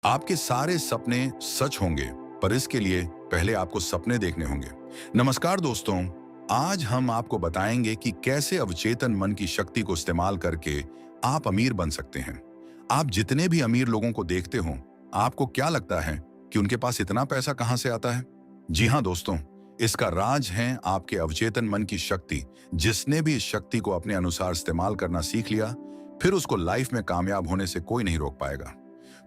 आपके सारे सपने सच होंगे, पर इसके लिए पहले आपको सपने देखने होंगे। नमस्कार दोस्तों, आज हम आपको बताएंगे कि कैसे अवचेतन मन की शक्ति को इस्तेमाल करके आप अमीर बन सकते हैं। आप जितने भी अमीर लोगों को देखते हो, आपको क्या लगता है कि उनके पास इतना पैसा कहां से आता है? जी हाँ दोस्तों, इसका राज है आपके अवचेतन मन की शक्ति। जिसने भी इस शक्ति को अपने अनुसार इस्तेमाल करना सीख लिया, फिर उसको लाइफ में कामयाब होने से कोई नहीं रोक पाएगा।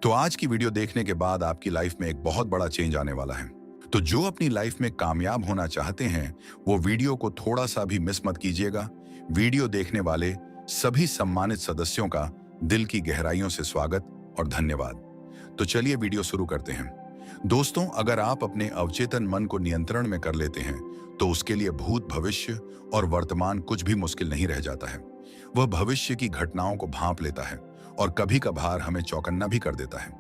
तो आज की वीडियो देखने के बाद आपकी लाइफ में एक बहुत बड़ा चेंज आने वाला है। तो जो अपनी लाइफ में कामयाब होना चाहते हैं, वो वीडियो को थोड़ा सा भी मिस मत कीजिएगा। वीडियो देखने वाले सभी सम्मानित सदस्यों का दिल की गहराइयों से स्वागत और धन्यवाद। तो चलिए वीडियो शुरू करते हैं। दोस्तों, अगर आप अपने अवचेतन मन को नियंत्रण में कर लेते हैं, तो उसके लिए भूत, भविष्य और वर्तमान कुछ भी मुश्किल नहीं रह जाता है। वह भविष्य की घटनाओं को भांप लेता है और कभी कभार हमें चौकन्ना भी कर देता है।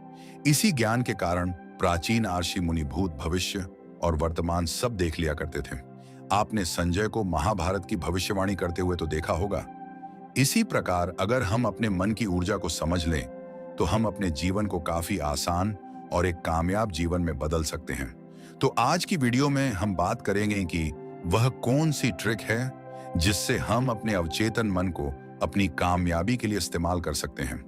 इसी ज्ञान के कारण प्राचीन ऋषि मुनि भूत, भविष्य और वर्तमान सब देख लिया करते थे। आपने संजय को महाभारत की भविष्यवाणी करते हुए तो देखा होगा। इसी प्रकार अगर हम अपने मन की ऊर्जा को समझ लें, तो हम अपने जीवन को काफी आसान और एक कामयाब जीवन में बदल सकते हैं। तो आज की वीडियो में हम बात करेंगे कि वह कौन सी ट्रिक है जिससे हम अपने अवचेतन मन को अपनी कामयाबी के लिए इस्तेमाल कर सकते हैं।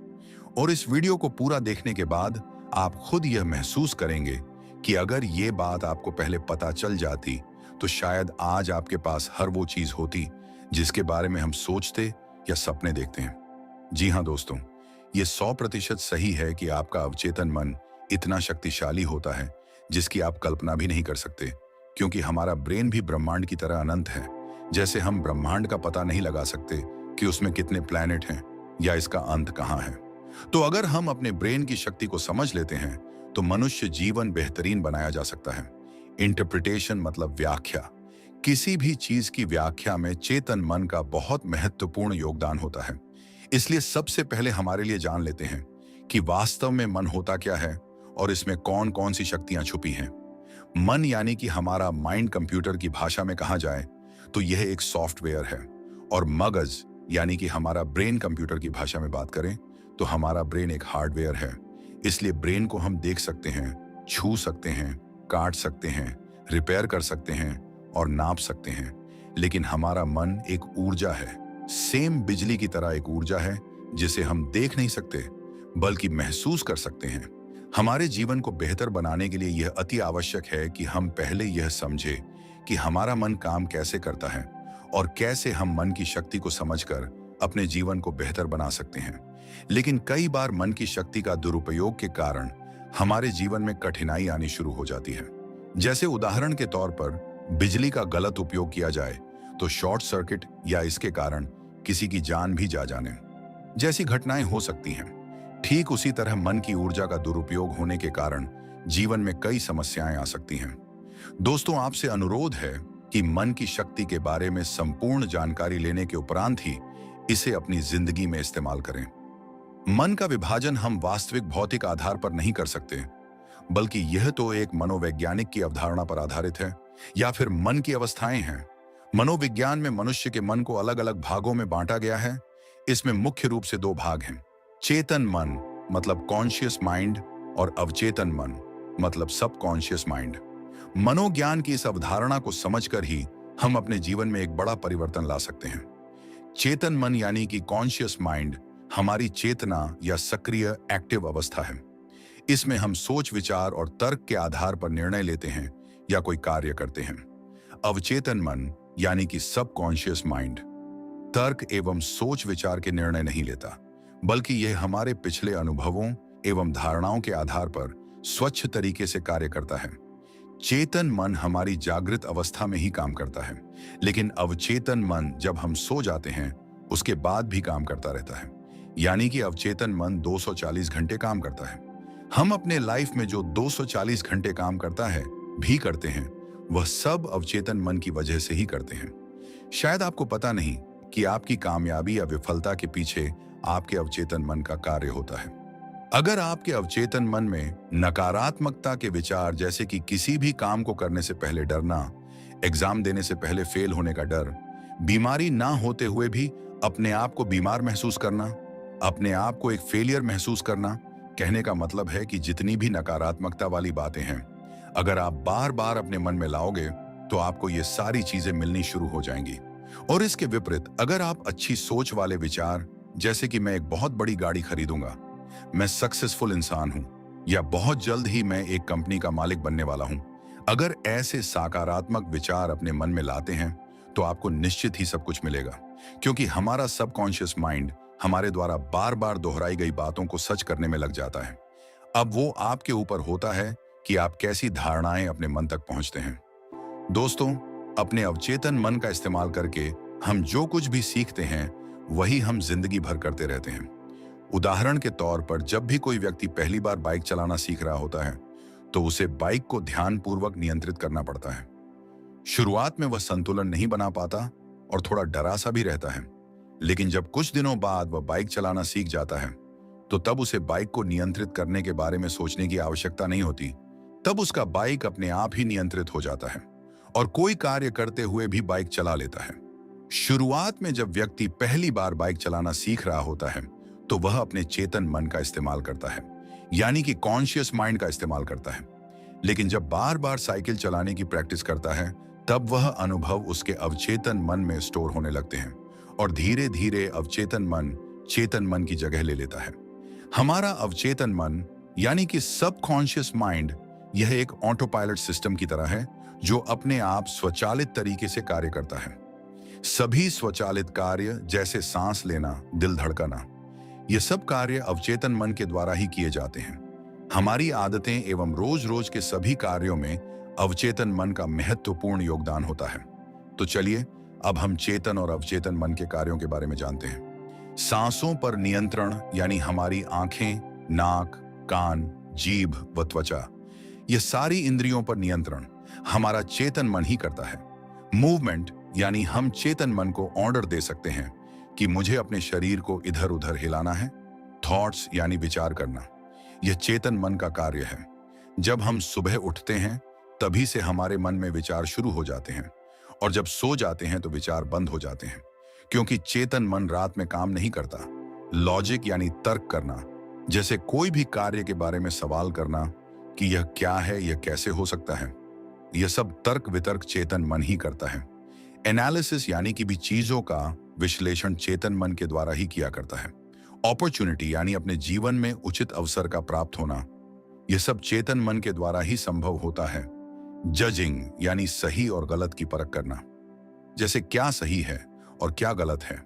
और इस वीडियो को पूरा देखने के बाद आप खुद यह महसूस करेंगे कि अगर ये बात आपको पहले पता चल जाती, तो शायद आज आपके पास हर वो चीज होती जिसके बारे में हम सोचते या सपने देखते हैं। जी हाँ दोस्तों, ये 100% सही है कि आपका अवचेतन मन इतना शक्तिशाली होता है जिसकी आप कल्पना भी नहीं कर सकते, क्योंकि हमारा ब्रेन भी ब्रह्मांड की तरह अनंत है। जैसे हम ब्रह्मांड का पता नहीं लगा सकते कि उसमें कितने प्लैनेट हैं या इसका अंत कहाँ है। तो अगर हम अपने ब्रेन की शक्ति को समझ लेते हैं, तो मनुष्य जीवन बेहतरीन बनाया जा सकता है। इंटरप्रिटेशन मतलब व्याख्या। किसी भी चीज की व्याख्या में चेतन मन का बहुत महत्वपूर्ण योगदान होता है। इसलिए सबसे पहले हमारे लिए जान लेते हैं कि वास्तव में मन होता क्या है और इसमें कौन कौन सी शक्तियां छुपी हैं। मन यानी कि हमारा माइंड कंप्यूटर की भाषा में कहा जाए तो यह एक सॉफ्टवेयर है, और मगज यानी कि हमारा ब्रेन कंप्यूटर की भाषा में बात करें तो हमारा ब्रेन एक हार्डवेयर है। इसलिए ब्रेन को हम देख सकते हैं, छू सकते हैं, काट सकते हैं, रिपेयर कर सकते हैं और नाप सकते हैं। लेकिन हमारा मन एक ऊर्जा है, सेम बिजली की तरह एक ऊर्जा है जिसे हम देख नहीं सकते बल्कि महसूस कर सकते हैं। हमारे जीवन को बेहतर बनाने के लिए यह अति आवश्यक है कि हम पहले यह समझे कि हमारा मन काम कैसे करता है और कैसे हम मन की शक्ति को समझकर अपने जीवन को बेहतर बना सकते हैं। लेकिन कई बार मन की शक्ति का दुरुपयोग के कारण हमारे जीवन में कठिनाई आनी शुरू हो जाती है। जैसे उदाहरण के तौर पर बिजली का गलत उपयोग किया जाए तो शॉर्ट सर्किट या इसके कारण किसी की जान भी जा जाने जैसी घटनाएं हो सकती हैं। ठीक उसी तरह मन की ऊर्जा का दुरुपयोग होने के कारण जीवन में कई समस्याएं आ सकती हैं। दोस्तों, आपसे अनुरोध है कि मन की शक्ति के बारे में संपूर्ण जानकारी लेने के उपरांत ही इसे अपनी जिंदगी में इस्तेमाल करें। मन का विभाजन हम वास्तविक भौतिक आधार पर नहीं कर सकते, बल्कि यह तो एक मनोवैज्ञानिक की अवधारणा पर आधारित है, या फिर मन की अवस्थाएं हैं। मनोविज्ञान में मनुष्य के मन को अलग अलग भागों में बांटा गया है। इसमें मुख्य रूप से दो भाग हैं, चेतन मन मतलब कॉन्शियस माइंड और अवचेतन मन मतलब सबकॉन्शियस माइंड। मनोज्ञान की इस अवधारणा को समझकर ही हम अपने जीवन में एक बड़ा परिवर्तन ला सकते हैं। चेतन मन यानी कि कॉन्शियस माइंड हमारी चेतना या सक्रिय एक्टिव अवस्था है। इसमें हम सोच, विचार और तर्क के आधार पर निर्णय लेते हैं या कोई कार्य करते हैं। अवचेतन मन यानी कि सबकॉन्शियस माइंड तर्क एवं सोच विचार के निर्णय नहीं लेता, बल्कि यह हमारे पिछले अनुभवों एवं धारणाओं के आधार पर स्वच्छ तरीके से कार्य करता है। चेतन मन हमारी जागृत अवस्था में ही काम करता है, लेकिन अवचेतन मन जब हम सो जाते हैं उसके बाद भी काम करता रहता है। यानी कि अवचेतन मन 240 घंटे काम करता है। हम अपने लाइफ में जो 240 घंटे काम करता है भी करते हैं, वह सब अवचेतन मन की वजह से ही करते हैं। शायद आपको पता नहीं कि आपकी कामयाबी या विफलता के पीछे आपके अवचेतन मन का कार्य होता है। अगर आपके अवचेतन मन में नकारात्मकता के विचार, जैसे कि किसी भी काम को करने से पहले डरना, एग्जाम देने से पहले फेल होने का डर, बीमारी ना होते हुए भी अपने आप को बीमार महसूस करना, अपने आप को एक फेलियर महसूस करना, कहने का मतलब है कि जितनी भी नकारात्मकता वाली बातें हैं, अगर आप बार बार अपने मन में लाओगे तो आपको ये सारी चीजें मिलनी शुरू हो जाएंगी। और इसके विपरीत अगर आप अच्छी सोच वाले विचार, जैसे कि मैं एक बहुत बड़ी गाड़ी खरीदूंगा, मैं सक्सेसफुल इंसान हूं, या बहुत जल्द ही मैं एक कंपनी का मालिक बनने वाला हूं, अगर ऐसे सकारात्मक विचार अपने मन में लाते हैं तो आपको निश्चित ही सब कुछ मिलेगा। क्योंकि हमारा सबकॉन्शियस माइंड हमारे द्वारा बार बार दोहराई गई बातों को सच करने में लग जाता है। अब वो आपके ऊपर होता है कि आप कैसी धारणाएं अपने मन तक पहुंचते हैं। दोस्तों, अपने अवचेतन मन का इस्तेमाल करके हम जो कुछ भी सीखते हैं वही हम जिंदगी भर करते रहते हैं। उदाहरण के तौर पर जब भी कोई व्यक्ति पहली बार बाइक चलाना सीख रहा होता है तो उसे बाइक को ध्यानपूर्वक नियंत्रित करना पड़ता है। शुरुआत में वह संतुलन नहीं बना पाता और थोड़ा डरा सा भी रहता है, लेकिन जब कुछ दिनों बाद वह बाइक चलाना सीख जाता है तो तब उसे बाइक को नियंत्रित करने के बारे में सोचने की आवश्यकता नहीं होती। तब उसका बाइक अपने आप ही नियंत्रित हो जाता है और कोई कार्य करते हुए भी बाइक चला लेता है। शुरुआत में जब व्यक्ति पहली बार बाइक चलाना सीख रहा होता है तो वह अपने चेतन मन का इस्तेमाल करता है, यानी कि कॉन्शियस माइंड का इस्तेमाल करता है। लेकिन जब बार बार साइकिल चलाने की प्रैक्टिस करता है तब वह अनुभव उसके अवचेतन मन में स्टोर होने लगते हैं और धीरे धीरे अवचेतन मन चेतन मन की जगह ले लेता है। हमारा अवचेतन मन यानी कि सबकॉन्शियस माइंड, यह एक ऑटो पायलट सिस्टम की तरह है जो अपने आप स्वचालित तरीके से कार्य करता है। सभी स्वचालित कार्य जैसे सांस लेना, दिल धड़कना, ये सब कार्य अवचेतन मन के द्वारा ही किए जाते हैं। हमारी आदतें एवं रोज रोज के सभी कार्यों में अवचेतन मन का महत्वपूर्ण योगदान होता है। तो चलिए अब हम चेतन और अवचेतन मन के कार्यों के बारे में जानते हैं। सांसों पर नियंत्रण यानी हमारी आंखें, नाक, कान, जीभ व त्वचा, ये सारी इंद्रियों पर नियंत्रण हमारा चेतन मन ही करता है। मूवमेंट यानी हम चेतन मन को ऑर्डर दे सकते हैं कि मुझे अपने शरीर को इधर उधर हिलाना है। थॉट्स यानी विचार करना, यह चेतन मन का कार्य है। जब हम सुबह उठते हैं तभी से हमारे मन में विचार शुरू हो जाते हैं और जब सो जाते हैं तो विचार बंद हो जाते हैं, क्योंकि चेतन मन रात में काम नहीं करता। लॉजिक यानी तर्क करना, जैसे कोई भी कार्य के बारे में सवाल करना कि यह क्या है, यह कैसे हो सकता है, यह सब तर्क वितर्क चेतन मन ही करता है। एनालिसिस यानी कि भी चीजों का विश्लेषण चेतन मन के द्वारा ही किया करता है। अपॉर्चुनिटी यानी अपने जीवन में उचित अवसर का प्राप्त होना, यह सब चेतन मन के द्वारा ही संभव होता है। जजिंग यानी सही और गलत की परख करना, जैसे क्या सही है और क्या गलत है,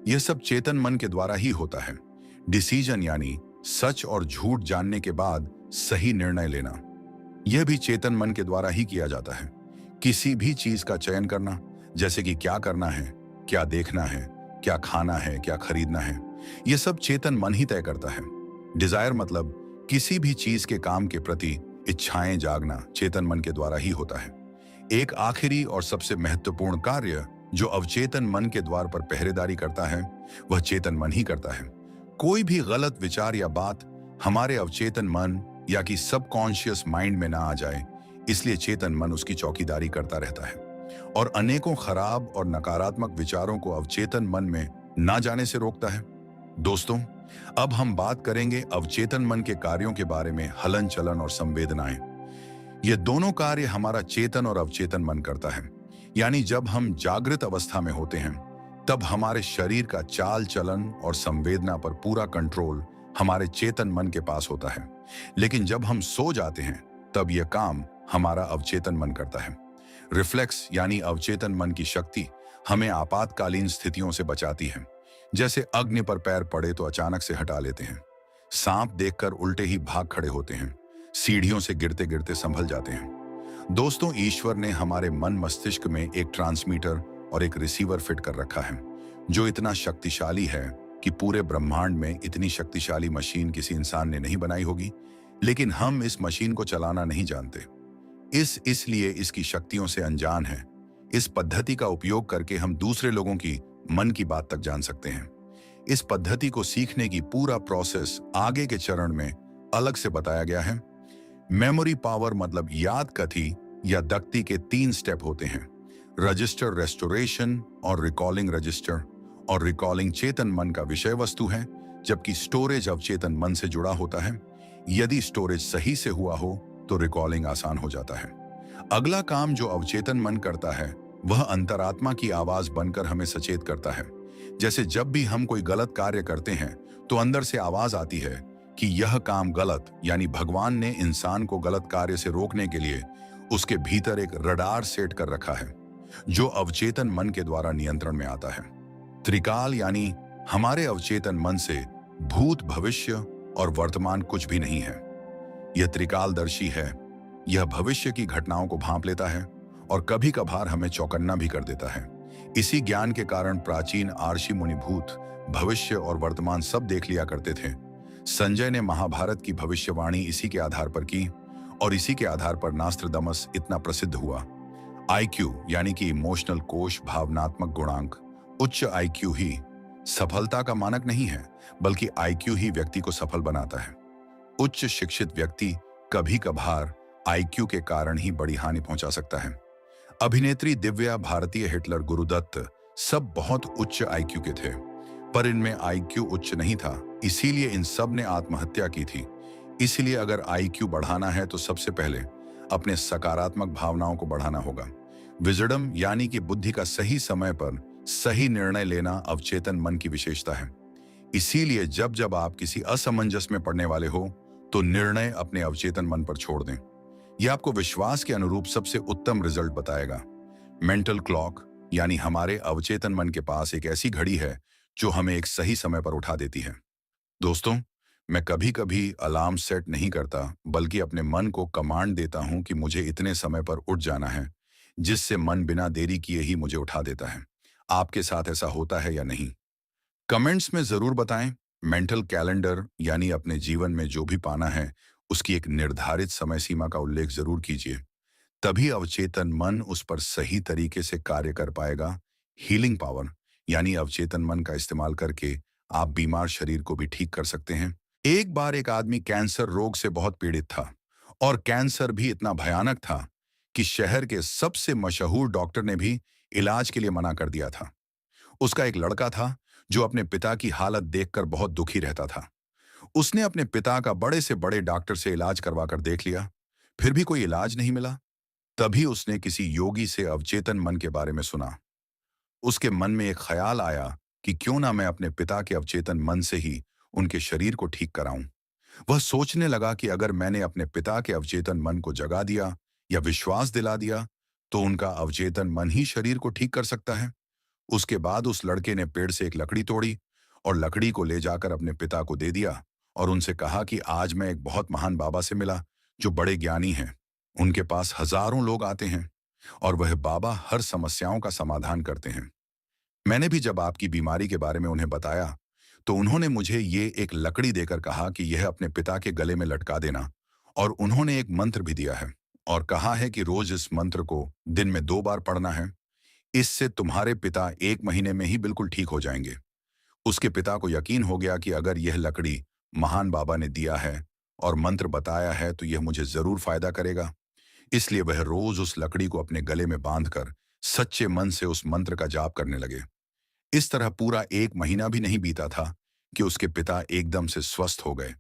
यह सब चेतन मन के द्वारा ही होता है। डिसीजन यानी सच और झूठ जानने के बाद सही निर्णय लेना, यह भी चेतन मन के द्वारा ही किया जाता है। किसी भी चीज का चयन करना, जैसे कि क्या करना है, क्या देखना है, क्या खाना है, क्या खरीदना है, यह सब चेतन मन ही तय करता है। डिजायर मतलब किसी भी चीज के काम के प्रति इच्छाएं जागना चेतन मन के द्वारा ही होता है। एक आखिरी और सबसे महत्वपूर्ण कार्य जो अवचेतन मन के द्वार पर पहरेदारी करता है वह चेतन मन ही करता है। कोई भी गलत विचार या बात हमारे अवचेतन मन या कि सबकॉन्शियस माइंड में ना आ जाए, इसलिए चेतन मन उसकी चौकीदारी करता रहता है और अनेकों खराब और नकारात्मक विचारों को अवचेतन मन में ना जाने से रोकता है। दोस्तों, अब हम बात करेंगे अवचेतन मन के कार्यों के बारे में। हलन चलन और संवेदनाएं, ये दोनों कार्य हमारा चेतन और अवचेतन मन करता है। यानी जब हम जागृत अवस्था में होते हैं तब हमारे शरीर का चाल चलन और संवेदना पर पूरा कंट्रोल हमारे चेतन मन के पास होता है, लेकिन जब हम सो जाते हैं तब यह काम हमारा अवचेतन मन करता है। रिफ्लेक्स यानी अवचेतन मन की शक्ति हमें आपातकालीन स्थितियों से बचाती है, जैसे अग्नि पर पैर पड़े तो अचानक से हटा लेते हैं, सांप देखकर उल्टे ही भाग खड़े होते हैं, सीढ़ियों से गिरते गिरते संभल जाते हैं। दोस्तों, ईश्वर ने हमारे मन मस्तिष्क में एक ट्रांसमीटर और एक रिसीवर फिट कर रखा है जो इतना शक्तिशाली है कि पूरे ब्रह्मांड में इतनी शक्तिशाली मशीन किसी इंसान ने नहीं बनाई होगी, लेकिन हम इस मशीन को चलाना नहीं जानते। इसलिए इसकी शक्तियों से अनजान है। इस पद्धति का उपयोग करके हम दूसरे लोगों की मन की बात तक जान सकते हैं। इस पद्धति को सीखने की पूरा प्रोसेस आगे के चरण में अलग से बताया गया है। मेमोरी पावर मतलब याद कथी या दक्ति के 3 स्टेप होते हैं: रजिस्टर रेस्टोरेशन और रिकॉलिंग रजिस्टर। और रिकॉलिंग चेतन मन का विषय वस्तु है, जबकि स्टोरेज अवचेतन मन से जुड़ा होता है। यदि स्टोरेज सही से हुआ हो तो रिकॉलिंग आसान हो जाता है। अगला काम जो अवचेतन मन करता है वह अंतरात्मा की आवाज बनकर हमें सचेत करता है। जैसे जब भी हम कोई गलत कार्य करते हैं तो अंदर से आवाज आती है कि यह काम गलत, यानी भगवान ने इंसान को गलत कार्य से रोकने के लिए उसके भीतर एक रडार सेट कर रखा है जो अवचेतन मन के द्वारा नियंत्रण में आता है। त्रिकाल यानी हमारे अवचेतन मन से भूत, भविष्य और वर्तमान कुछ भी नहीं है। यह त्रिकालदर्शी है। यह भविष्य की घटनाओं को भांप लेता है और कभी कभार हमें चौकन्ना भी कर देता है। इसी ज्ञान के कारण प्राचीन आर्षि मुनि भूत, भविष्य और वर्तमान सब देख लिया करते थे। संजय ने महाभारत की भविष्यवाणी इसी के आधार पर की और इसी के आधार पर नास्त्रदमस इतना प्रसिद्ध हुआ। आईक्यू यानी कि इमोशनल कोश, भावनात्मक गुणांक। उच्च आईक्यू ही सफलता का मानक नहीं है, बल्कि आईक्यू ही व्यक्ति को सफल बनाता है। उच्च शिक्षित व्यक्ति कभी कभार आईक्यू के कारण ही बड़ी हानि पहुंचा सकता है। अभिनेत्री दिव्या, भारतीय हिटलर, गुरुदत्त सब बहुत उच्च आईक्यू के थे, पर इनमें आईक्यू उच्च नहीं था, इसीलिए इन सब ने आत्महत्या की थी। इसलिए अगर आईक्यू बढ़ाना है तो सबसे पहले अपने सकारात्मक भावनाओं को बढ़ाना होगा। विजडम यानी कि बुद्धि का सही समय पर सही निर्णय लेना अवचेतन मन की विशेषता है। इसीलिए जब जब आप किसी असमंजस में पड़ने वाले हो तो निर्णय अपने अवचेतन मन पर छोड़ दें। यह आपको विश्वास के अनुरूप सबसे उत्तम रिजल्ट बताएगा। मेंटल क्लॉक यानी हमारे अवचेतन मन के पास एक ऐसी घड़ी है जो हमें एक सही समय पर उठा देती है। दोस्तों, मैं कभी कभी अलार्म सेट नहीं करता, बल्कि अपने मन को कमांड देता हूं कि मुझे इतने समय पर उठ जाना है, जिससे मन बिना देरी किए ही मुझे उठा देता है। आपके साथ ऐसा होता है या नहीं? कमेंट्स में जरूर बताएं। मेंटल कैलेंडर यानी अपने जीवन में जो भी पाना है उसकी एक निर्धारित समय सीमा का उल्लेख जरूर कीजिए। तभी अवचेतन मन उस पर सही तरीके से कार्य कर पाएगा। हीलिंग पावर यानी अवचेतन मन का इस्तेमाल करके आप बीमार शरीर को भी ठीक कर सकते हैं। एक बार एक आदमी कैंसर रोग से बहुत पीड़ित था और कैंसर भी इतना भयानक था कि शहर के सबसे मशहूर डॉक्टर ने भी इलाज के लिए मना कर दिया था। उसका एक लड़का था जो अपने पिता की हालत देखकर बहुत दुखी रहता था। उसने अपने पिता का बड़े से बड़े डॉक्टर से इलाज करवा कर देख लिया, फिर भी कोई इलाज नहीं मिला। तभी उसने किसी योगी से अवचेतन मन के बारे में सुना। उसके मन में एक ख्याल आया कि क्यों ना मैं अपने पिता के अवचेतन मन से ही उनके शरीर को ठीक कराऊं। वह सोचने लगा कि अगर मैंने अपने पिता के अवचेतन मन को जगा दिया या विश्वास दिला दिया तो उनका अवचेतन मन ही शरीर को ठीक कर सकता है। उसके बाद उस लड़के ने पेड़ से एक लकड़ी तोड़ी और लकड़ी को ले जाकर अपने पिता को दे दिया और उनसे कहा कि आज मैं एक बहुत महान बाबा से मिला जो बड़े ज्ञानी हैं। उनके पास हजारों लोग आते हैं और वह बाबा हर समस्याओं का समाधान करते हैं। मैंने भी जब आपकी बीमारी के बारे में उन्हें बताया तो उन्होंने मुझे ये एक लकड़ी देकर कहा कि यह अपने पिता के गले में लटका देना, और उन्होंने एक मंत्र भी दिया है और कहा है कि रोज इस मंत्र को दिन में 2 बार पढ़ना है। इससे तुम्हारे पिता 1 महीने में ही बिल्कुल ठीक हो जाएंगे। उसके पिता को यकीन हो गया कि अगर यह लकड़ी महान बाबा ने दिया है और मंत्र बताया है तो यह मुझे जरूर फायदा करेगा। इसलिए वह रोज उस लकड़ी को अपने गले में बांधकर सच्चे मन से उस मंत्र का जाप करने लगे। इस तरह पूरा 1 महीना भी नहीं बीता था कि उसके पिता एकदम से स्वस्थ हो गए।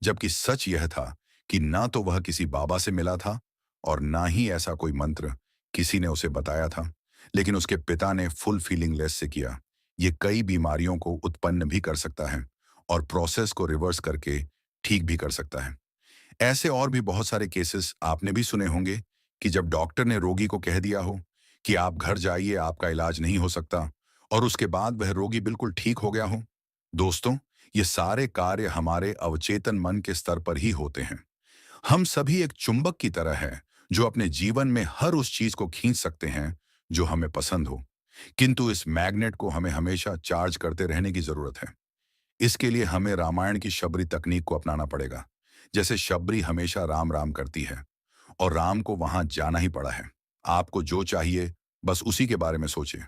जबकि सच यह था कि ना तो वह किसी बाबा से मिला था और ना ही ऐसा कोई मंत्र किसी ने उसे बताया था, लेकिन उसके पिता ने फुल फीलिंग लेस से किया। ये कई बीमारियों को उत्पन्न भी कर सकता है और प्रोसेस को रिवर्स करके ठीक भी कर सकता है। ऐसे और भी बहुत सारे केसेस आपने भी सुने होंगे कि जब डॉक्टर ने रोगी को कह दिया हो कि आप घर जाइए, आपका इलाज नहीं हो सकता, और उसके बाद वह रोगी बिल्कुल ठीक हो गया हो। दोस्तों, ये सारे कार्य हमारे अवचेतन मन के स्तर पर ही होते हैं। हम सभी एक चुंबक की तरह हैं जो अपने जीवन में हर उस चीज को खींच सकते हैं जो हमें पसंद हो, किंतु इस मैग्नेट को हमें हमेशा चार्ज करते रहने की जरूरत है। इसके लिए हमें रामायण की शबरी तकनीक को अपनाना पड़ेगा। जैसे शबरी हमेशा राम राम करती है और राम को वहां जाना ही पड़ा है। आपको जो चाहिए बस उसी के बारे में सोचें।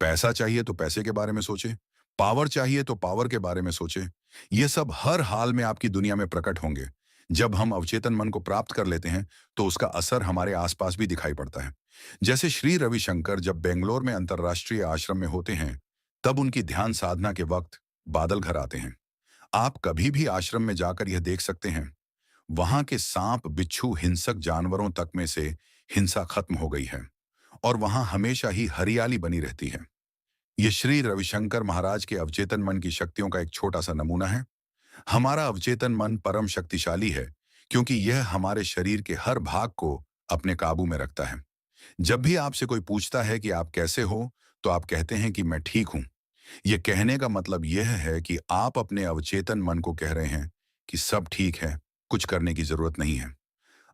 पैसा चाहिए तो पैसे के बारे में सोचें, पावर चाहिए तो पावर के बारे में सोचें। ये सब हर हाल में आपकी दुनिया में प्रकट होंगे। जब हम अवचेतन मन को प्राप्त कर लेते हैं तो उसका असर हमारे आसपास भी दिखाई पड़ता है। जैसे श्री रविशंकर जब बेंगलोर में अंतर्राष्ट्रीय आश्रम में होते हैं, तब उनकी ध्यान साधना के वक्त बादल घर आते हैं। आप कभी भी आश्रम में जाकर यह देख सकते हैं। वहां के सांप, बिच्छू, हिंसक जानवरों तक में से हिंसा खत्म हो गई है और वहां हमेशा ही हरियाली बनी रहती है। ये श्री रविशंकर महाराज के अवचेतन मन की शक्तियों का एक छोटा सा नमूना है। हमारा अवचेतन मन परम शक्तिशाली है क्योंकि यह हमारे शरीर के हर भाग को अपने काबू में रखता है। जब भी आपसे कोई पूछता है कि आप कैसे हो, तो आप कहते हैं कि मैं ठीक हूं। यह कहने का मतलब यह है कि आप अपने अवचेतन मन को कह रहे हैं कि सब ठीक है, कुछ करने की जरूरत नहीं है।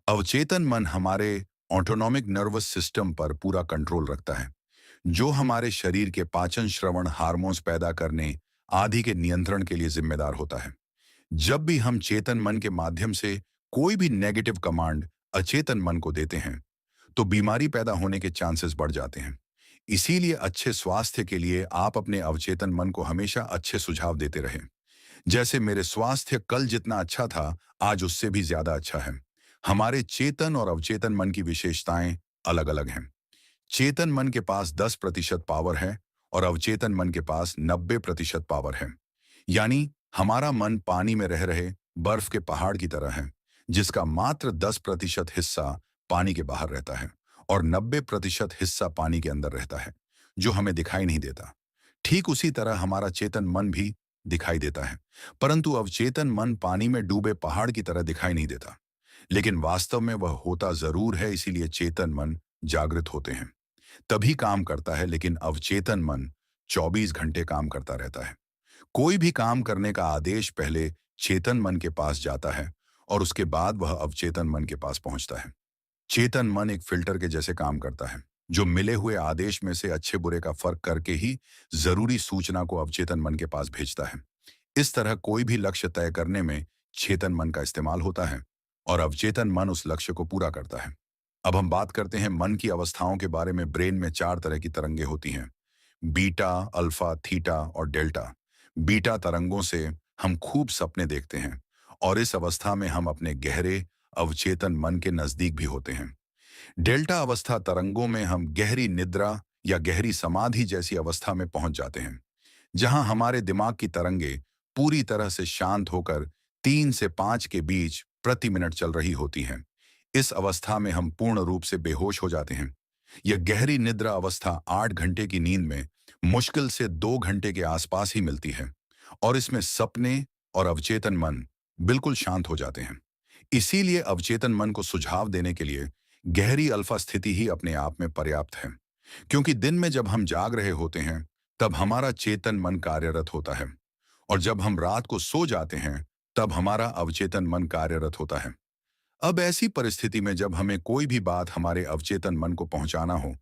अवचेतन मन हमारे ऑटोनॉमिक नर्वस सिस्टम पर पूरा कंट्रोल रखता है, जो हमारे शरीर के पाचन, श्रवण, हार्मोन्स पैदा करने आदि के नियंत्रण के लिए जिम्मेदार होता है। जब भी हम चेतन मन के माध्यम से कोई भी नेगेटिव कमांड अचेतन मन को देते हैं, तो बीमारी पैदा होने के चांसेस बढ़ जाते हैं। इसीलिए अच्छे स्वास्थ्य के लिए आप अपने अवचेतन मन को हमेशा अच्छे सुझाव देते रहें। जैसे मेरे स्वास्थ्य कल जितना अच्छा था, आज उससे भी ज्यादा अच्छा है। हमारे चेतन और अवचेतन मन की विशेषताएं अलग अलग हैं। चेतन मन के पास 10% पावर है और अवचेतन मन के पास 90% पावर है। यानी हमारा मन पानी में रह रहे बर्फ के पहाड़ की तरह है, जिसका मात्र 10% हिस्सा पानी के बाहर रहता है और 90% हिस्सा पानी के अंदर रहता है, जो हमें दिखाई नहीं देता। ठीक उसी तरह हमारा चेतन मन भी दिखाई देता है, परंतु अवचेतन मन पानी में डूबे पहाड़ की तरह दिखाई नहीं देता। लेकिन वास्तव में वह होता जरूर है, इसीलिए चेतन मन जागृत होते हैं, तभी काम करता है, लेकिन अवचेतन मन 24 घंटे काम करता रहता है। कोई भी काम करने का आदेश पहले चेतन मन के पास जाता है और उसके बाद वह अवचेतन मन के पास पहुंचता है। चेतन मन एक फिल्टर के जैसे काम करता है, जो मिले हुए आदेश में से अच्छे बुरे का फर्क करके ही जरूरी सूचना को अवचेतन मन के पास भेजता है। इस तरह कोई भी लक्ष्य तय करने में चेतन मन का इस्तेमाल होता है और अवचेतन मन उस लक्ष्य को पूरा करता है। अब हम बात करते हैं मन की अवस्थाओं के बारे में। ब्रेन में 4 तरह की तरंगे होती हैं: बीटा, अल्फा, थीटा और डेल्टा। बीटा तरंगों से हम खूब सपने देखते हैं और इस अवस्था में हम अपने गहरे अवचेतन मन के नजदीक भी होते हैं। डेल्टा अवस्था तरंगों में हम गहरी निद्रा या गहरी समाधि जैसी अवस्था में पहुंच जाते हैं, जहां हमारे दिमाग की तरंगे पूरी तरह से शांत होकर 3 से 5 के बीच प्रति मिनट चल रही होती हैं। इस अवस्था में हम पूर्ण रूप से बेहोश हो जाते हैं। यह गहरी निद्रा अवस्था 8 घंटे की नींद में मुश्किल से 2 घंटे के आसपास ही मिलती है और इसमें सपने और अवचेतन मन बिल्कुल शांत हो जाते हैं। इसीलिए अवचेतन मन को सुझाव देने के लिए गहरी अल्फा स्थिति ही अपने आप में पर्याप्त है, क्योंकि दिन में जब हम जाग रहे होते हैं तब हमारा चेतन मन कार्यरत होता है और जब हम रात को सो जाते हैं तब हमारा अवचेतन मन कार्यरत होता है। अब ऐसी परिस्थिति में जब हमें कोई भी बात हमारे अवचेतन मन को पहुंचाना हो,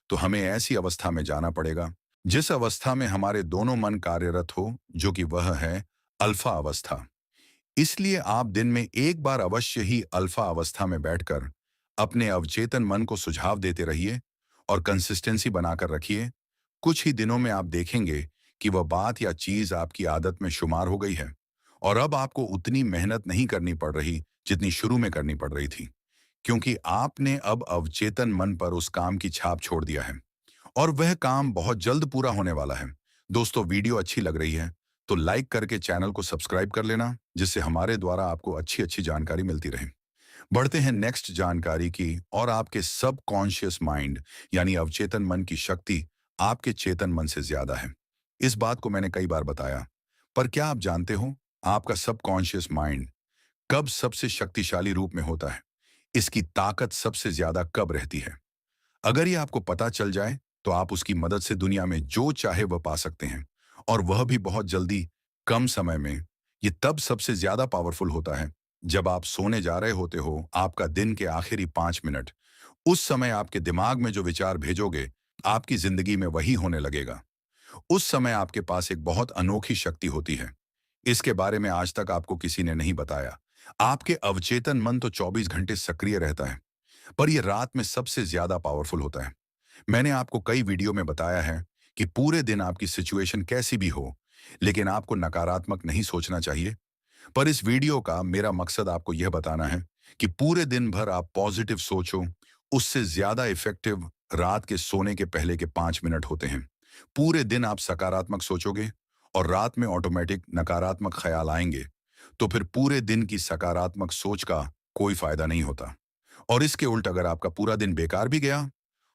तो हमें ऐसी अवस्था में जाना पड़ेगा जिस अवस्था में हमारे दोनों मन कार्यरत हो, जो कि वह है अल्फा अवस्था। इसलिए आप दिन में एक बार अवश्य ही अल्फा अवस्था में बैठकर अपने अवचेतन मन को सुझाव देते रहिए और कंसिस्टेंसी बनाकर रखिए। कुछ ही दिनों में आप देखेंगे कि वह बात या चीज आपकी आदत में शुमार हो गई है और अब आपको उतनी मेहनत नहीं करनी पड़ रही जितनी शुरू में करनी पड़ रही थी, क्योंकि आपने अब अवचेतन मन पर उस काम की छाप छोड़ दिया है और वह काम बहुत जल्द पूरा होने वाला है। दोस्तों, वीडियो अच्छी लग रही है तो लाइक करके चैनल को सब्सक्राइब कर लेना, जिससे हमारे द्वारा आपको अच्छी अच्छी जानकारी मिलती रहे। बढ़ते हैं नेक्स्ट जानकारी की। और आपके सब कॉन्शियस माइंड यानी अवचेतन मन की शक्ति आपके चेतन मन से ज्यादा है। इस बात को मैंने कई बार बताया, पर क्या आप जानते हो आपका सब कॉन्शियस माइंड कब सबसे शक्तिशाली रूप में होता है? इसकी ताकत सबसे ज्यादा कब रहती है? अगर ये आपको पता चल जाए तो आप उसकी मदद से दुनिया में जो चाहे वह पा सकते हैं, और वह भी बहुत जल्दी, कम समय में। ये तब सबसे ज्यादा पावरफुल होता है जब आप सोने जा रहे होते हो। आपका दिन के आखिरी 5 मिनट, उस समय आपके दिमाग में जो विचार भेजोगे, आपकी जिंदगी में वही होने लगेगा। उस समय आपके पास एक बहुत अनोखी शक्ति होती है। इसके बारे में आज तक आपको किसी ने नहीं बताया। आपके अवचेतन मन तो 24 घंटे सक्रिय रहता है, पर यह रात में सबसे ज्यादा पावरफुल होता है। मैंने आपको कई वीडियो में बताया है कि पूरे दिन आपकी सिचुएशन कैसी भी हो, लेकिन आपको नकारात्मक नहीं सोचना चाहिए। पर इस वीडियो का मेरा मकसद आपको यह बताना है कि पूरे दिन भर आप पॉजिटिव सोचो। उससे ज्यादा इफेक्टिव रात के सोने के पहले के 5 मिनट होते हैं। पूरे दिन आप सकारात्मक सोचोगे और रात में ऑटोमेटिक नकारात्मक ख्याल आएंगे, तो फिर पूरे दिन की सकारात्मक सोच का कोई फायदा नहीं होता। और इसके उल्ट अगर आपका पूरा दिन बेकार भी गया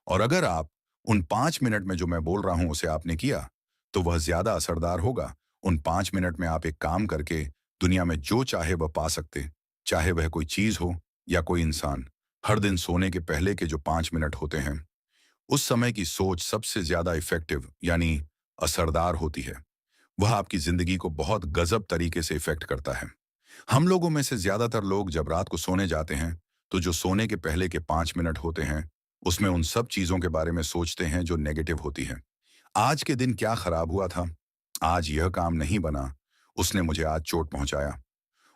और अगर आप उन 5 मिनट में जो मैं बोल रहा हूं उसे आपने किया, तो वह ज्यादा असरदार होगा। उन 5 मिनट में आप एक काम करके दुनिया में जो चाहे वह पा सकते, चाहे वह कोई चीज हो या कोई इंसान। हर दिन सोने के पहले के जो 5 मिनट होते हैं, उस समय की सोच सबसे ज्यादा इफेक्टिव यानी असरदार होती है। वह आपकी जिंदगी को बहुत गजब तरीके से इफेक्ट करता है। हम लोगों में से ज्यादातर लोग जब रात को सोने जाते हैं, तो जो सोने के पहले के 5 मिनट होते हैं, उसमें उन सब चीजों के बारे में सोचते हैं जो नेगेटिव होती हैं। आज के दिन क्या खराब हुआ था, आज यह काम नहीं बना, उसने मुझे आज चोट पहुंचाया।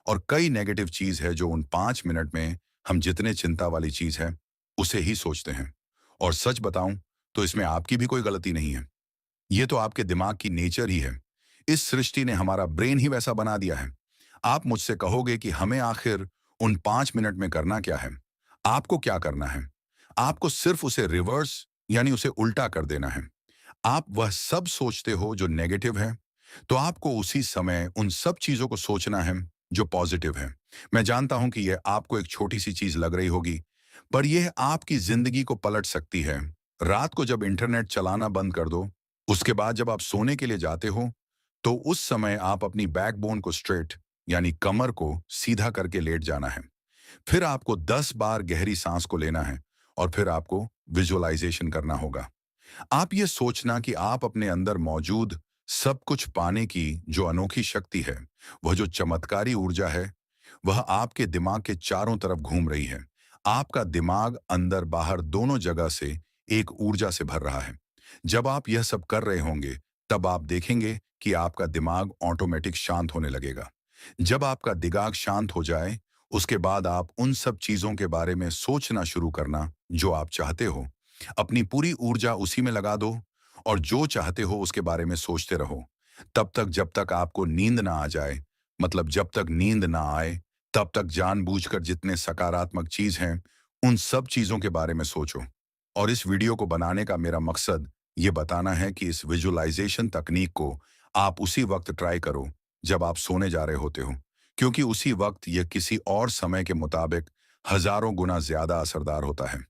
और कई नेगेटिव चीज है जो उन 5 मिनट में हम जितने चिंता वाली चीज है उसे ही सोचते हैं। और सच बताऊं तो इसमें आपकी भी कोई गलती नहीं है। ये तो आपके दिमाग की नेचर ही है। इस सृष्टि ने हमारा ब्रेन ही वैसा बना दिया है। आप मुझसे कहोगे कि हमें आखिर उन 5 मिनट में करना क्या है। आपको क्या करना है, आपको सिर्फ उसे रिवर्स यानी उसे उल्टा कर देना है। आप वह सब सोचते हो जो नेगेटिव है, तो आपको उसी समय उन सब चीजों को सोचना है जो पॉजिटिव है। मैं जानता हूं कि यह आपको एक छोटी सी चीज लग रही होगी, पर यह आपकी जिंदगी को पलट सकती है। रात को जब इंटरनेट चलाना बंद कर दो, उसके बाद जब आप सोने के लिए जाते हो, तो उस समय आप अपनी बैकबोन को स्ट्रेट यानी कमर को सीधा करके लेट जाना है। फिर आपको 10 बार गहरी सांस को लेना है और फिर आपको विजुअलाइजेशन करना होगा। आप ये सोचना कि आप अपने अंदर मौजूद सब कुछ पाने की जो अनोखी शक्ति है, वह जो चमत्कारी ऊर्जा है, वह आपके दिमाग के चारों तरफ घूम रही है। आपका दिमाग अंदर बाहर दोनों जगह से एक ऊर्जा से भर रहा है। जब आप यह सब कर रहे होंगे, तब आप देखेंगे कि आपका दिमाग ऑटोमेटिक शांत होने लगेगा। जब आपका दिमाग शांत हो जाए, उसके बाद आप उन सब चीजों के बारे में सोचना शुरू करना जो आप चाहते हो। अपनी पूरी ऊर्जा उसी में लगा दो और जो चाहते हो उसके बारे में सोचते रहो, तब तक जब तक आपको नींद ना आ जाए। मतलब जब तक नींद ना आए, तब तक जानबूझकर जितने सकारात्मक चीज हैं, उन सब चीजों के बारे में सोचो। और इस वीडियो को बनाने का मेरा मकसद ये बताना है कि इस विजुअलाइजेशन तकनीक को आप उसी वक्त ट्राई करो जब आप सोने जा रहे होते हो, क्योंकि उसी वक्त यह किसी और समय के मुताबिक हजारों गुना ज्यादा असरदार होता है।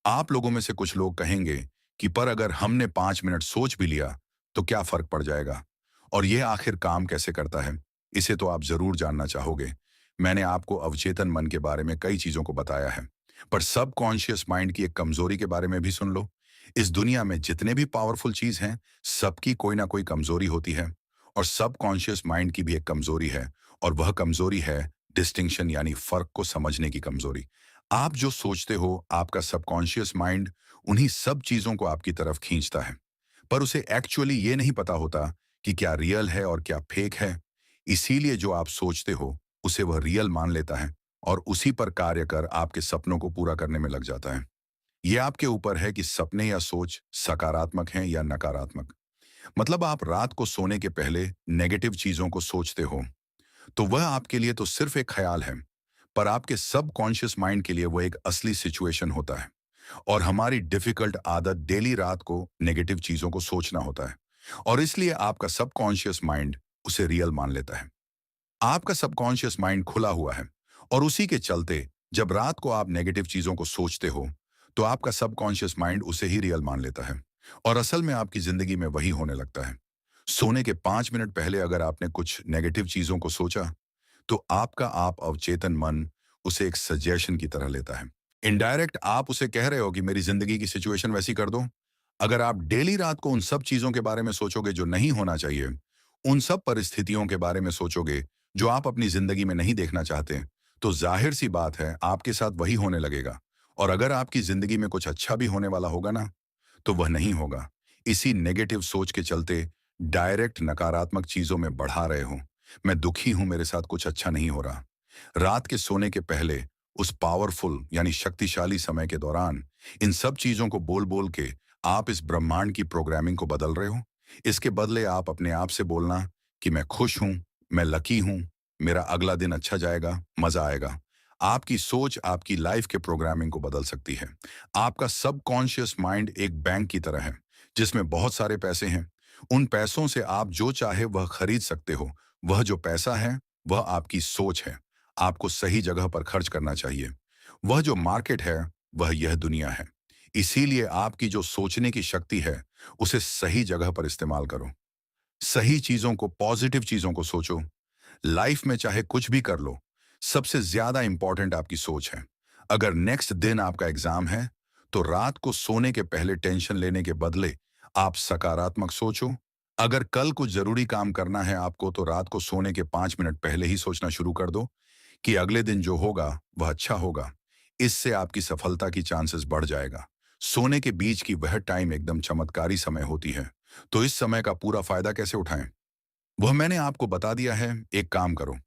आप लोगों में से कुछ लोग कहेंगे कि पर अगर हमने 5 मिनट सोच भी लिया तो क्या फर्क पड़ जाएगा, और यह आखिर काम कैसे करता है, इसे तो आप जरूर जानना चाहोगे। मैंने आपको अवचेतन मन के बारे में कई चीजों को बताया है, पर सबकॉन्शियस माइंड की एक कमजोरी के बारे में भी सुन लो। इस दुनिया में जितने भी पावरफुल चीज हैं, सबकी कोई ना कोई कमजोरी होती है। और सबकॉन्शियस माइंड की भी एक कमजोरी है, और वह कमजोरी है डिस्टिंक्शन यानी फर्क को समझने की कमजोरी। आप जो सोचते हो, आपका सबकॉन्शियस माइंड उन्हीं सब चीजों को आपकी तरफ खींचता है, पर उसे एक्चुअली ये नहीं पता होता कि क्या रियल है और क्या फेक है। इसीलिए जो आप सोचते हो उसे वह रियल मान लेता है और उसी पर कार्य कर आपके सपनों को पूरा करने में लग जाता है। यह आपके ऊपर है कि सपने या सोच सकारात्मक हैं या नकारात्मक। मतलब आप रात को सोने के पहले नेगेटिव चीजों को सोचते हो, तो वह आपके लिए तो सिर्फ एक ख्याल है, पर आपके सबकॉन्शियस माइंड के लिए वह एक असली सिचुएशन होता है। और हमारी डिफिकल्ट आदत डेली रात को नेगेटिव चीजों को सोचना होता है, और इसलिए आपका सबकॉन्शियस माइंड उसे रियल मान लेता है। आपका सबकॉन्शियस माइंड खुला हुआ है, और उसी के चलते जब रात को आप नेगेटिव चीजों को सोचते हो, तो आपका सबकॉन्शियस माइंड उसे ही रियल मान लेता है, और असल में आपकी जिंदगी में वही होने लगता है। सोने के 5 मिनट पहले अगर आपने कुछ नेगेटिव चीजों को सोचा, तो आपका आप अवचेतन मन उसे एक सजेशन की तरह लेता है। इनडायरेक्ट आप उसे कह रहे हो कि मेरी जिंदगी की सिचुएशन वैसी कर दो। अगर आप डेली रात को उन सब चीजों के बारे में सोचोगे जो नहीं होना चाहिए, उन सब परिस्थितियों के बारे में सोचोगे जो आप अपनी जिंदगी में नहीं देखना चाहते, तो जाहिर सी बात है आपके साथ वही होने लगेगा। और अगर आपकी जिंदगी में कुछ अच्छा भी होने वाला होगा ना, तो वह नहीं होगा। इसी नेगेटिव सोच के चलते डायरेक्ट नकारात्मक चीजों में बढ़ा रहे हो। मैं दुखी हूं, मेरे साथ कुछ अच्छा नहीं हो रहा। रात के सोने के पहले उस पावरफुल यानी शक्तिशाली समय के दौरान इन सब चीजों को बोल बोल के आप इस ब्रह्मांड की प्रोग्रामिंग को बदल रहे हो। इसके बदले आप अपने आप से बोलना कि मैं खुश हूं, मैं लकी हूं, मेरा अगला दिन अच्छा जाएगा, मजा आएगा। आपकी सोच आपकी लाइफ के प्रोग्रामिंग को बदल सकती है। आपका सबकॉन्शियस माइंड एक बैंक की तरह है जिसमें बहुत सारे पैसे हैं। उन पैसों से आप जो चाहे वह खरीद सकते हो। वह जो पैसा है, वह आपकी सोच है। आपको सही जगह पर खर्च करना चाहिए। वह जो मार्केट है, वह यह दुनिया है। इसीलिए आपकी जो सोचने की शक्ति है, उसे सही जगह पर इस्तेमाल करो। सही चीजों को, पॉजिटिव चीजों को सोचो। लाइफ में चाहे कुछ भी कर लो, सबसे ज्यादा इंपॉर्टेंट आपकी सोच है। अगर नेक्स्ट दिन आपका एग्जाम है, तो रात को सोने के पहले टेंशन लेने के बदले आप सकारात्मक सोचो। अगर कल कुछ जरूरी काम करना है आपको, तो रात को सोने के 5 मिनट पहले ही सोचना शुरू कर दो कि अगले दिन जो होगा वह अच्छा होगा। इससे आपकी सफलता की चांसेस बढ़ जाएगा। सोने के बीच की वह टाइम एकदम चमत्कारी समय होती है। तो इस समय का पूरा फायदा कैसे उठाएं, वह मैंने आपको बता दिया है। एक काम करो,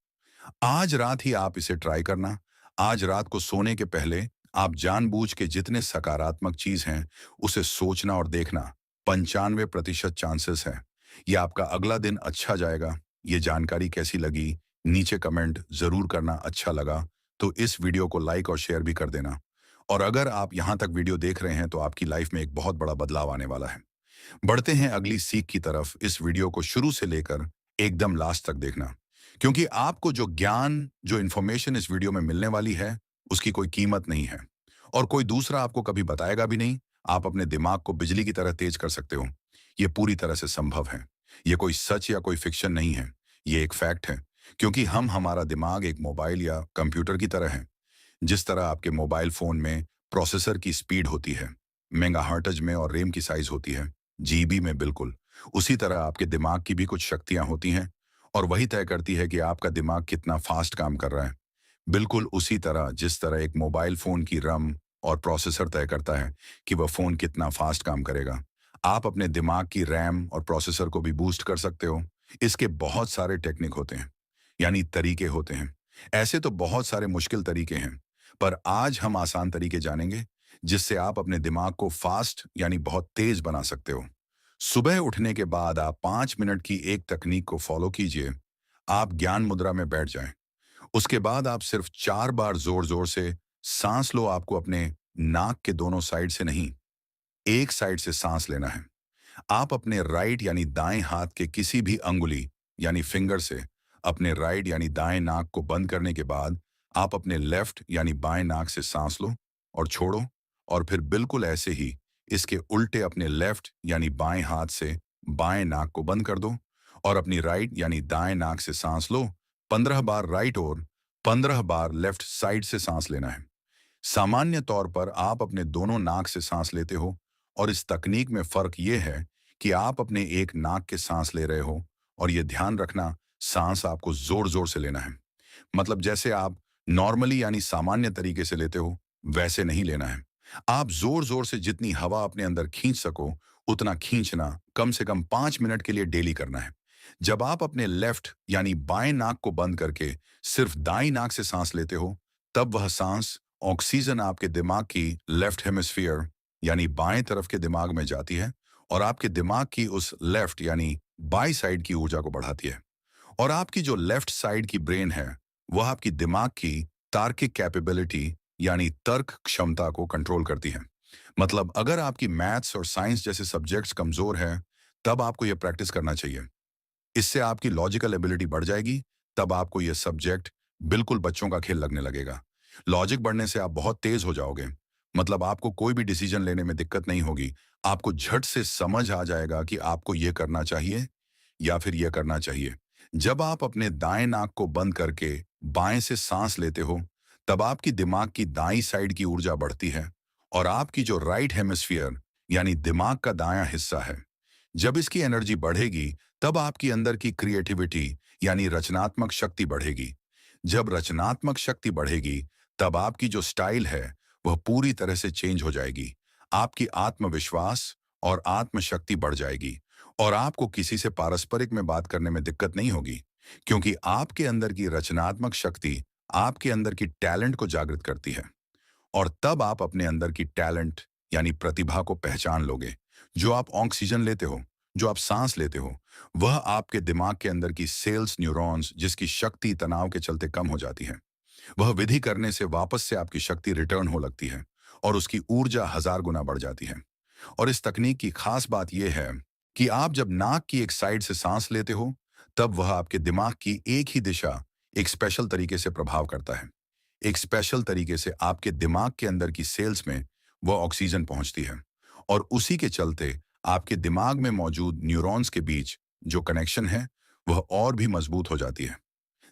आज रात ही आप इसे ट्राई करना। आज रात को सोने के पहले आप जानबूझ के जितने सकारात्मक चीज हैं, उसे सोचना और देखना। 95% चांसेस है ये आपका अगला दिन अच्छा जाएगा। ये जानकारी कैसी लगी, नीचे कमेंट जरूर करना। अच्छा लगा तो इस वीडियो को लाइक और शेयर भी कर देना। और अगर आप यहां तक वीडियो देख रहे हैं, तो आपकी लाइफ में एक बहुत बड़ा बदलाव आने वाला है। बढ़ते हैं अगली सीख की तरफ। इस वीडियो को शुरू से लेकर एकदम लास्ट तक देखना, क्योंकि आपको जो ज्ञान, जो इंफॉर्मेशन इस वीडियो में मिलने वाली है, उसकी कोई कीमत नहीं है और कोई दूसरा आपको कभी बताएगा भी नहीं। आप अपने दिमाग को बिजली की तरह तेज कर सकते हो। ये पूरी तरह से संभव है। ये कोई सच या कोई फिक्शन नहीं है, ये एक फैक्ट है। क्योंकि हमारा दिमाग एक मोबाइल या कंप्यूटर की तरह है। जिस तरह आपके मोबाइल फोन में प्रोसेसर की स्पीड होती है, मेगाहर्ट्ज में, और रैम की साइज होती है जीबी में, बिल्कुल उसी तरह आपके दिमाग की भी कुछ शक्तियां होती हैं। और वही तय करती है कि आपका दिमाग कितना फास्ट काम कर रहा है। बिल्कुल उसी तरह जिस तरह एक मोबाइल फोन की रम और प्रोसेसर तय करता है कि वह फोन कितना फास्ट काम करेगा, आप अपने दिमाग की रैम और प्रोसेसर को भी बूस्ट कर सकते हो। इसके बहुत सारे टेक्निक होते हैं, यानी तरीके होते हैं। ऐसे तो बहुत सारे मुश्किल तरीके हैं, पर आज हम आसान तरीके जानेंगे जिससे आप अपने दिमाग को फास्ट यानी बहुत तेज बना सकते हो। सुबह उठने के बाद आप 5 मिनट की एक तकनीक को फॉलो कीजिए। आप ज्ञान मुद्रा में बैठ जाएं। उसके बाद आप सिर्फ 4 बार जोर जोर से सांस लो। आपको अपने नाक के दोनों साइड से नहीं, एक साइड से सांस लेना है। आप अपने राइट यानी दाएं हाथ के किसी भी अंगुली यानी फिंगर से अपने राइट यानी दाएं नाक को बंद करने के बाद आप अपने लेफ्ट यानी बाएं नाक से सांस लो और छोड़ो। और फिर बिल्कुल ऐसे ही इसके उल्टे अपने लेफ्ट यानी बाएं हाथ से बाएं नाक को बंद कर दो और अपनी राइट यानी दाएं नाक से सांस लो। 15 बार राइट और 15 बार लेफ्ट साइड से सांस लेना है। सामान्य तौर पर आप अपने दोनों नाक से सांस लेते हो, और इस तकनीक में फर्क यह है कि आप अपने एक नाक के सांस ले रहे हो। और यह ध्यान रखना, सांस आपको जोर जोर से लेना है। मतलब जैसे आप नॉर्मली यानी सामान्य तरीके से लेते हो, वैसे नहीं लेना है। आप जोर जोर से जितनी हवा अपने अंदर खींच सको, उतना खींचना कम से कम 5 मिनट के लिए डेली करना है। जब आप अपने लेफ्ट यानी बाएं नाक को बंद करके सिर्फ दाईं नाक से सांस लेते हो, तब वह सांस ऑक्सीजन आपके दिमाग की लेफ्ट हेमिस्फीयर यानी बाएं तरफ के दिमाग में जाती है और आपके दिमाग की उस लेफ्ट यानी बाई साइड की ऊर्जा को बढ़ाती है। और आपकी जो लेफ्ट साइड की ब्रेन है, वह आपकी दिमाग की तार्किक कैपेबिलिटी यानी तर्क क्षमता को कंट्रोल करती है। मतलब अगर आपकी मैथ्स और साइंस जैसे सब्जेक्ट्स कमजोर है, तब आपको यह प्रैक्टिस करना चाहिए। इससे आपकी लॉजिकल एबिलिटी बढ़ जाएगी। तब आपको यह सब्जेक्ट बिल्कुल बच्चों का खेल लगने लगेगा। लॉजिक बढ़ने से आप बहुत तेज हो जाओगे। मतलब आपको कोई भी डिसीजन लेने में दिक्कत नहीं होगी। आपको झट से समझ आ जाएगा कि आपको यह करना चाहिए या फिर यह करना चाहिए। जब आप अपने दाएं नाक को बंद करके बाएं से सांस लेते हो, तब आपकी दिमाग की दाईं साइड की ऊर्जा बढ़ती है और आपकी जो राइट हेमिस्फीयर यानी दिमाग का दायां हिस्सा है, जब इसकी एनर्जी बढ़ेगी, तब आपकी अंदर की क्रिएटिविटी यानी रचनात्मक शक्ति बढ़ेगी। जब रचनात्मक शक्ति बढ़ेगी, तब आपकी जो स्टाइल है, वह पूरी तरह से चेंज हो जाएगी। आपकी आत्मविश्वास और आत्मशक्ति बढ़ जाएगी और आपको किसी से पारस्परिक में बात करने में दिक्कत नहीं होगी, क्योंकि आपके अंदर की रचनात्मक शक्ति आपके अंदर की टैलेंट को जागृत करती है। और तब आप अपने अंदर की टैलेंट यानी प्रतिभा को पहचान लोगे। जो आप ऑक्सीजन लेते हो, जो आप सांस लेते हो, वह आपके दिमाग के अंदर की सेल्स न्यूरॉन्स जिसकी शक्ति तनाव के चलते कम हो जाती है, वह विधि करने से वापस से आपकी शक्ति रिटर्न हो लगती है और उसकी ऊर्जा 1000 गुना बढ़ जाती है। और इस तकनीक की खास बात यह है कि आप जब नाक की एक साइड से सांस लेते हो, तब वह आपके दिमाग की एक ही दिशा एक स्पेशल तरीके से प्रभाव करता है। एक स्पेशल तरीके से आपके दिमाग के अंदर की सेल्स में वह ऑक्सीजन पहुंचती है और उसी के चलते आपके दिमाग में मौजूद न्यूरॉन्स के बीच जो कनेक्शन है वह और भी मजबूत हो जाती है।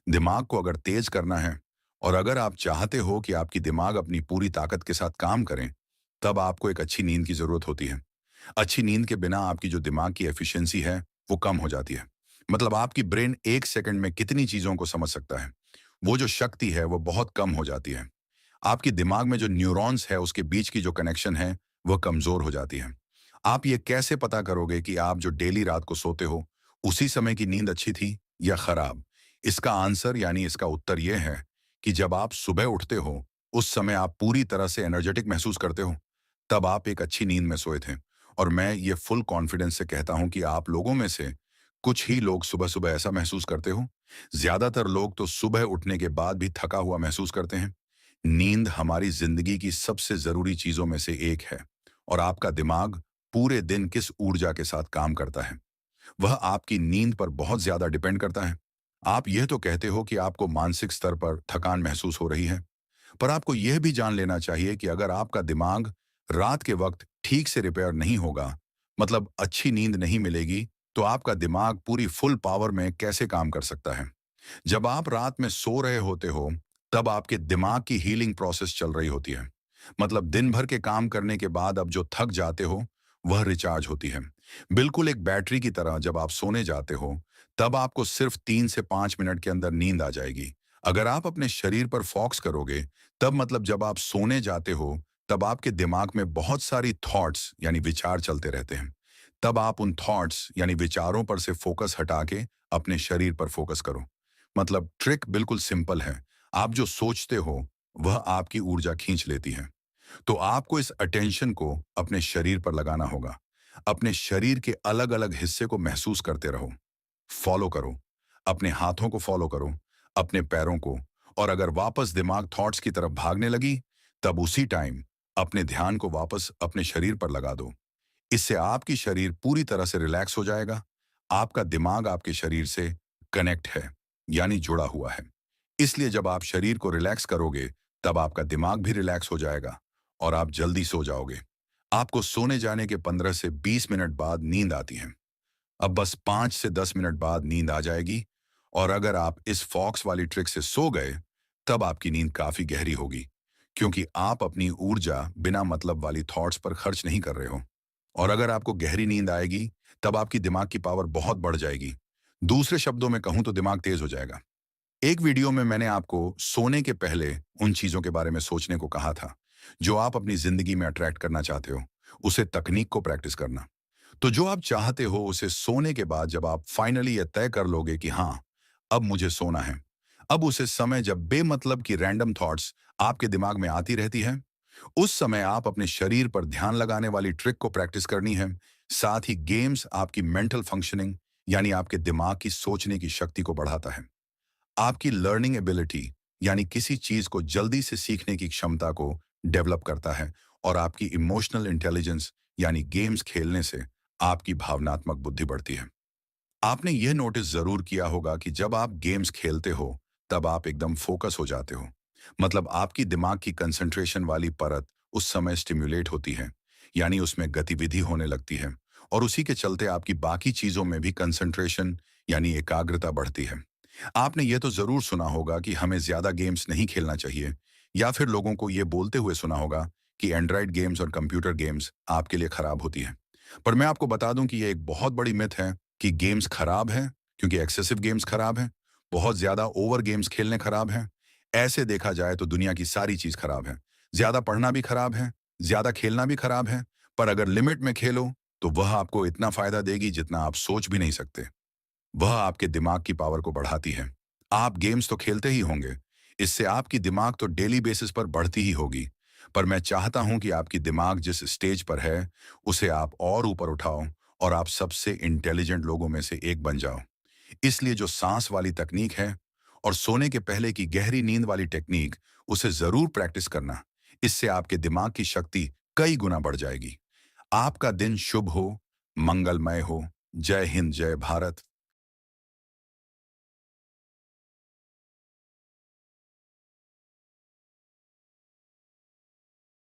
दिमाग को अगर तेज करना है और अगर आप चाहते हो कि आपकी दिमाग अपनी पूरी ताकत के साथ काम करें, तब आपको एक अच्छी नींद की जरूरत होती है। अच्छी नींद के बिना आपकी जो दिमाग की एफिशिएंसी है वो कम हो जाती है। मतलब आपकी ब्रेन 1 सेकंड में कितनी चीजों को समझ सकता है, वो जो शक्ति है वो बहुत कम हो जाती है। आपके दिमाग में जो न्यूरॉन्स है उसके बीच की जो कनेक्शन है वह कमजोर हो जाती है। आप ये कैसे पता करोगे कि आप जो डेली रात को सोते हो उसी समय की नींद अच्छी थी या खराब? इसका आंसर यानी इसका उत्तर यह है कि जब आप सुबह उठते हो उस समय आप पूरी तरह से एनर्जेटिक महसूस करते हो, तब आप एक अच्छी नींद में सोए थे। और मैं ये फुल कॉन्फिडेंस से कहता हूं कि आप लोगों में से कुछ ही लोग सुबह सुबह ऐसा महसूस करते हो। ज्यादातर लोग तो सुबह उठने के बाद भी थका हुआ महसूस करते हैं। नींद हमारी जिंदगी की सबसे जरूरी चीजों में से एक है और आपका दिमाग पूरे दिन किस ऊर्जा के साथ काम करता है वह आपकी नींद पर बहुत ज्यादा डिपेंड करता है। आप यह तो कहते हो कि आपको मानसिक स्तर पर थकान महसूस हो रही है, पर आपको यह भी जान लेना चाहिए कि अगर आपका दिमाग रात के वक्त ठीक से रिपेयर नहीं होगा, मतलब अच्छी नींद नहीं मिलेगी, तो आपका दिमाग पूरी फुल पावर में कैसे काम कर सकता है? जब आप रात में सो रहे होते हो, तब आपके दिमाग की हीलिंग प्रोसेस चल रही होती है। मतलब दिन भर के काम करने के बाद अब जो थक जाते हो, वह रिचार्ज होती है। बिल्कुल एक बैटरी की तरह जब आप सोने जाते हो, तब आपको सिर्फ 3 से 5 मिनट के अंदर नींद आ जाएगी। अगर आप अपने शरीर पर फोकस करोगे, तब मतलब जब आप सोने जाते हो, तब आपके दिमाग में बहुत सारी थॉट्स यानी विचार चलते रहते हैं। तब आप उन थॉट्स यानी विचारों पर से फोकस हटा के अपने शरीर पर फोकस करो। मतलब ट्रिक बिल्कुल सिंपल है। आप जो सोचते हो वह आपकी ऊर्जा खींच लेती है। तो आपको इस अटेंशन को अपने शरीर पर लगाना होगा। अपने शरीर के अलग अलग हिस्से को महसूस करते रहो। फॉलो करो। अपने हाथों को फॉलो करो, अपने पैरों को। और अगर वापस दिमाग थॉट्स की तरफ भागने लगी, तब उसी टाइम अपने ध्यान को वापस अपने शरीर पर लगा दो। इससे आपकी शरीर पूरी तरह से रिलैक्स हो जाएगा। आपका दिमाग आपके शरीर से कनेक्ट है, यानी जुड़ा हुआ है। इसलिए जब आप शरीर को रिलैक्स करोगे, तब आपका दिमाग भी रिलैक्स हो जाएगा और आप जल्दी सो जाओगे। आपको सोने जाने के 15 से 20 मिनट बाद नींद आती है। अब बस 5 से 10 मिनट बाद नींद आ जाएगी और अगर आप इस फॉक्स वाली ट्रिक से सो गए, तब आपकी नींद काफी गहरी होगी, क्योंकि आप अपनी ऊर्जा बिना मतलब वाली थॉट्स पर खर्च नहीं कर रहे हो। और अगर आपको गहरी नींद आएगी, तब आपकी दिमाग की पावर बहुत बढ़ जाएगी। दूसरे शब्दों में कहूं तो दिमाग तेज हो जाएगा। एक वीडियो में मैंने आपको सोने के पहले उन चीजों के बारे में सोचने को कहा था जो आप अपनी जिंदगी में अट्रैक्ट करना चाहते हो, उसे तकनीक को प्रैक्टिस करना। तो जो आप चाहते हो उसे सोने के बाद जब आप फाइनली यह तय कर लोगे कि हाँ, अब मुझे सोना है, अब उसे समय जब बेमतलब की रैंडम थॉट्स आपके दिमाग में आती रहती है, उस समय आप अपने शरीर पर ध्यान लगाने वाली ट्रिक को प्रैक्टिस करनी है। साथ ही गेम्स आपकी मेंटल फंक्शनिंग यानी आपके दिमाग की सोचने की शक्ति को बढ़ाता है। आपकी लर्निंग एबिलिटी यानी किसी चीज को जल्दी से सीखने की क्षमता को डेवलप करता है और आपकी इमोशनल इंटेलिजेंस यानी गेम्स खेलने से आपकी भावनात्मक बुद्धि बढ़ती है। आपने यह नोटिस जरूर किया होगा कि जब आप गेम्स खेलते हो, तब आप एकदम फोकस हो जाते हो। मतलब आपकी दिमाग की कंसंट्रेशन वाली परत उस समय स्टिम्युलेट होती है, यानी उसमें गतिविधि होने लगती है और उसी के चलते आपकी बाकी चीजों में भी कंसंट्रेशन यानी एकाग्रता बढ़ती है। आपने ये तो जरूर सुना होगा कि हमें ज्यादा गेम्स नहीं खेलना चाहिए, या फिर लोगों को ये बोलते हुए सुना होगा कि एंड्रॉइड गेम्स और कंप्यूटर गेम्स आपके लिए खराब होती है। पर मैं आपको बता दूं कि ये एक बहुत बड़ी मिथ है कि गेम्स खराब है, क्योंकि एक्सेसिव गेम्स खराब है, बहुत ज्यादा ओवर गेम्स खेलने खराब है। ऐसे देखा जाए तो दुनिया की सारी चीज खराब है। ज्यादा पढ़ना भी खराब है, ज्यादा खेलना भी खराब है, पर अगर लिमिट में खेलो तो वह आपको इतना फायदा देगी जितना आप सोच भी नहीं सकते। वह आपके दिमाग की पावर को बढ़ाती है। आप गेम्स तो खेलते ही होंगे, इससे आपकी दिमाग तो डेली बेसिस पर बढ़ती ही होगी। पर मैं चाहता हूं कि आपकी दिमाग जिस स्टेज पर है, उसे आप और ऊपर उठाओ और आप सबसे इंटेलिजेंट लोगों में से एक बन जाओ। इसलिए जो सांस वाली तकनीक है और सोने के पहले की गहरी नींद वाली टेक्निक, उसे जरूर प्रैक्टिस करना। इससे आपके दिमाग की शक्ति कई गुना बढ़ जाएगी। आपका दिन शुभ हो, मंगलमय हो। जय हिंद, जय भारत।